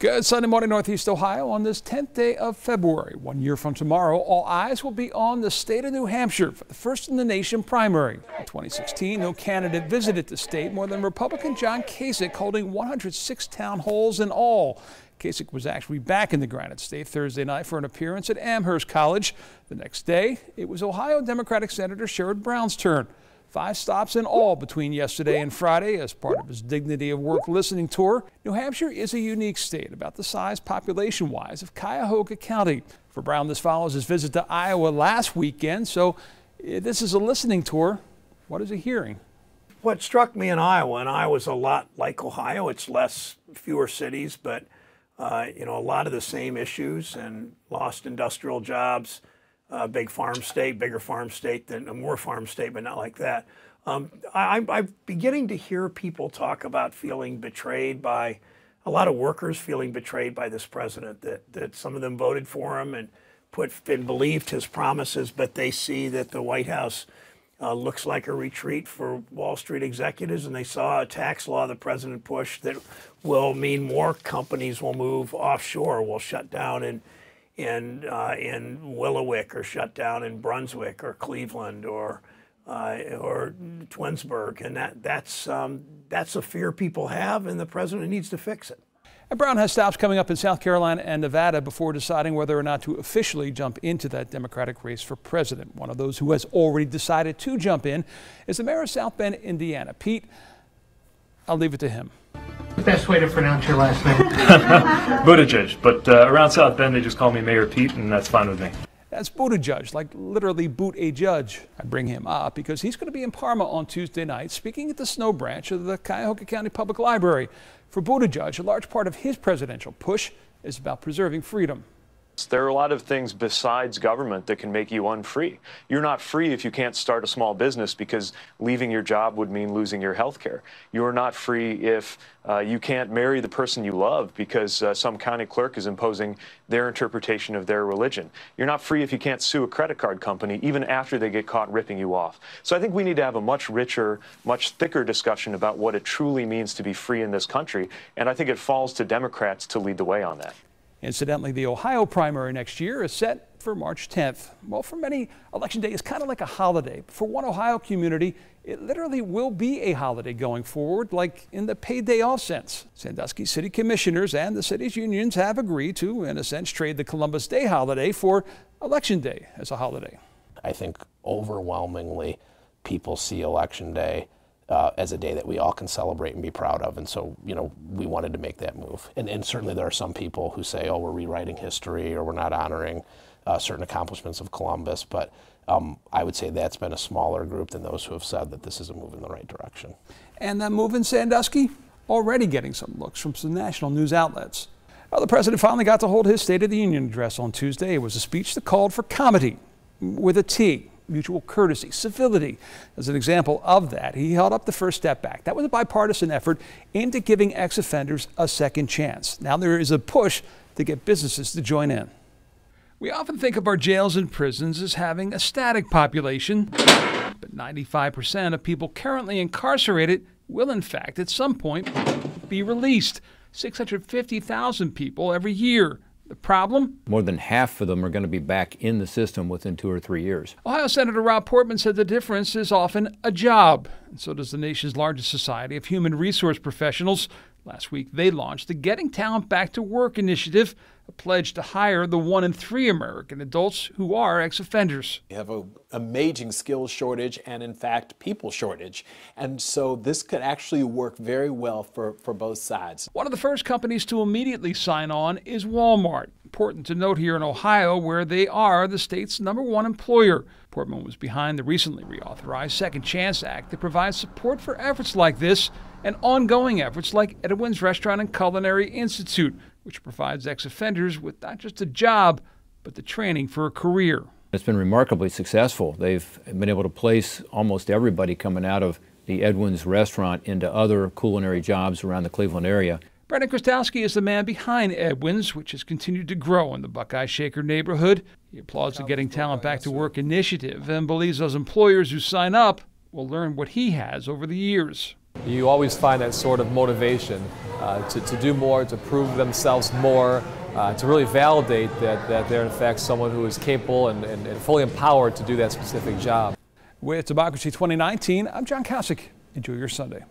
Good Sunday morning, Northeast Ohio, on this 10th day of February. 1 year from tomorrow, all eyes will be on the state of New Hampshire for the first in the nation primary. In 2016, no candidate visited the state more than Republican John Kasich, holding 106 town halls in all. Kasich was actually back in the Granite State Thursday night for an appearance at Amherst College. The next day, it was Ohio Democratic Senator Sherrod Brown's turn. 5 stops in all between yesterday and Friday as part of his Dignity of Work listening tour. New Hampshire is a unique state, about the size population-wise of Cuyahoga County. For Brown, this follows his visit to Iowa last weekend, so this is a listening tour. What is he hearing? What struck me in Iowa, and Iowa's a lot like Ohio, it's fewer cities, but a lot of the same issues and lost industrial jobs. Big farm state, bigger farm state than more farm state, but not like that. I'm beginning to hear people talk about feeling betrayed by a lot of workers, feeling betrayed by this president, that some of them voted for him and believed his promises, but they see that the White House looks like a retreat for Wall Street executives, and they saw a tax law the president pushed that will mean more companies will move offshore, will shut down in Willowick, or shut down in Brunswick or Cleveland or Twinsburg, and that's a fear people have, and the president needs to fix it. And Brown has stops coming up in South Carolina and Nevada before deciding whether or not to officially jump into that Democratic race for president. One of those who has already decided to jump in is the mayor of South Bend, Indiana. Pete, I'll leave it to him. The best way to pronounce your last name? Buttigieg, but around South Bend they just call me Mayor Pete, and that's fine with me. That's Buttigieg, like literally boot a judge. I bring him up because he's going to be in Parma on Tuesday night speaking at the Snow Branch of the Cuyahoga County Public Library. For Buttigieg, a large part of his presidential push is about preserving freedom. There are a lot of things besides government that can make you unfree. You're not free if you can't start a small business, because leaving your job would mean losing your health care. You're not free if you can't marry the person you love because some county clerk is imposing their interpretation of their religion. You're not free if you can't sue a credit card company even after they get caught ripping you off. So I think we need to have a much richer, much thicker discussion about what it truly means to be free in this country, and I think it falls to Democrats to lead the way on that. Incidentally, the Ohio primary next year is set for March 10th. Well, for many, Election Day is kind of like a holiday. For one Ohio community, it literally will be a holiday going forward, like in the paid day off sense. Sandusky City Commissioners and the city's unions have agreed to, in a sense, trade the Columbus Day holiday for Election Day as a holiday. I think overwhelmingly people see Election Day as a day that we all can celebrate and be proud of. And so, we wanted to make that move. And certainly there are some people who say, oh, we're rewriting history or we're not honoring certain accomplishments of Columbus. But I would say that's been a smaller group than those who have said that this is a move in the right direction. And that move in Sandusky, already getting some looks from some national news outlets. Well, the president finally got to hold his State of the Union address on Tuesday. It was a speech that called for comedy with a T. Mutual courtesy, civility. As an example of that, he held up the First Step Back. That was a bipartisan effort aimed at giving ex-offenders a second chance. Now there is a push to get businesses to join in. We often think of our jails and prisons as having a static population, but 95% of people currently incarcerated will in fact at some point be released. 650,000 people every year. The problem? More than half of them are going to be back in the system within 2 or 3 years. Ohio Senator Rob Portman said the difference is often a job. And so does the nation's largest society of human resource professionals. Last week, they launched the Getting Talent Back to Work initiative, a pledge to hire the 1 in 3 American adults who are ex-offenders. We have an amazing skills shortage and, in fact, people shortage. And so this could actually work very well for both sides. One of the first companies to immediately sign on is Walmart. Important to note here in Ohio, where they are the state's #1 employer. Portman was behind the recently reauthorized Second Chance Act that provides support for efforts like this and ongoing efforts like Edwin's Restaurant and Culinary Institute, which provides ex-offenders with not just a job, but the training for a career. It's been remarkably successful. They've been able to place almost everybody coming out of the Edwin's Restaurant into other culinary jobs around the Cleveland area. Brendan Krostowski is the man behind Edwin's, which has continued to grow in the Buckeye Shaker neighborhood. He applauds the Getting Talent Back to Work initiative and believes those employers who sign up will learn what he has over the years. You always find that sort of motivation to do more, to prove themselves more, to really validate that they're in fact someone who is capable and fully empowered to do that specific job. With Democracy 2019, I'm Kasich. Enjoy your Sunday.